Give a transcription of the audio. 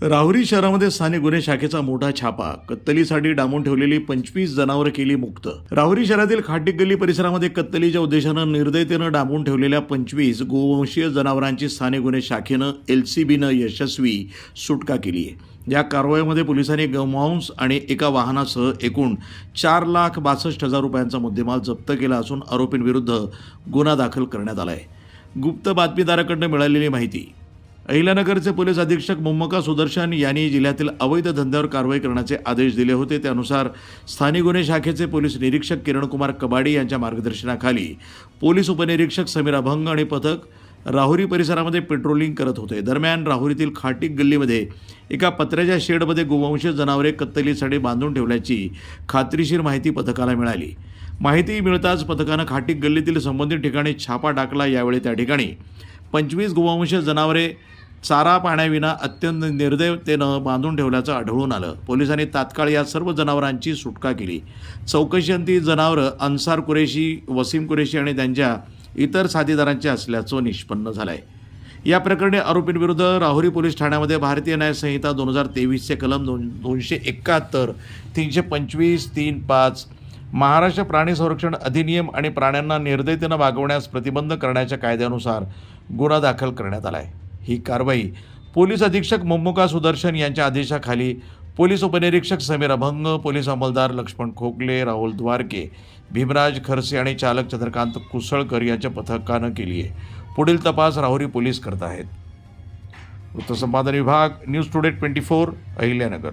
राहुरी शहरामध्ये स्थानिक गुन्हे शाखेचा मोठा छापा. कत्तलीसाठी डांबून ठेवलेली 25 जनावरं केली मुक्त. राहुरी शहरातील खाटीक गल्ली परिसरामध्ये कत्तलीच्या उद्देशानं निर्दयतेनं डांबून ठेवलेल्या 25 गोवंशीय जनावरांची स्थानिक गुन्हे शाखेनं LCBनं यशस्वी सुटका केली आहे. या कारवाईमध्ये पोलिसांनी गोमांस आणि एका वाहनासह एकूण 4,62,000 रुपयांचा मुद्देमाल जप्त केला असून आरोपींविरुद्ध गुन्हा दाखल करण्यात आला आहे. गुप्त बातमीदाराकडून मिळालेली माहिती. अहिल्यानगरचे पोलीस अधीक्षक मुम्मका सुदर्शन यांनी जिल्ह्यातील अवैध धंद्यावर कारवाई करण्याचे आदेश दिले होते. त्यानुसार स्थानिक गुन्हे शाखेचे पोलीस निरीक्षक किरणकुमार कबाडी यांच्या मार्गदर्शनाखाली पोलीस उपनिरीक्षक समीर अभंग आणि पथक राहुरी परिसरामध्ये पेट्रोलिंग करत होते. दरम्यान राहुरीतील खाटीक गल्लीमध्ये एका पत्र्याच्या शेडमध्ये गोवंशीय जनावरे कत्तलीसाठी बांधून ठेवल्याची खात्रीशीर माहिती पथकाला मिळाली. माहिती मिळताच पथकानं खाटीक गल्लीतील संबंधित ठिकाणी छापा टाकला. यावेळी त्या ठिकाणी 25 गोवंशीय जनावरे चारा पाण्याविना अत्यंत निर्दयतेनं बांधून ठेवल्याचं आढळून आलं. पोलिसांनी तात्काळ या सर्व जनावरांची सुटका केली. चौकशीअंती जनावरं अन्सार कुरेशी, वसीम कुरेशी आणि त्यांच्या इतर साथीदारांचे असल्याचं निष्पन्न झालं आहे. या प्रकरणी आरोपींविरुद्ध राहुरी पोलीस ठाण्यामध्ये भारतीय न्याय संहिता 2023चे कलम 271, 325, 3.5, महाराष्ट्र प्राणी संरक्षण अधिनियम आणि प्राण्यांना निर्दयतेनं वागवण्यास प्रतिबंध करण्याच्या कायद्यानुसार गुन्हा दाखल करण्यात आला आहे. ही कारवाई पोलीस अधीक्षक मुम्मका सुदर्शन यांच्या आदेशाखाली पोलीस उपनिरीक्षक समीर अभंग, पोलीस अंमलदार लक्ष्मण खोकले, राहुल द्वारके, भीमराज खरसे आणि चालक चंद्रकांत कुसळकर यांच्या पथकानं केली आहे. पुढील तपास राहुरी पोलीस करत आहेत. वृत्तसंपादन विभाग, न्यूज टुडे 24, अहिल्यानगर.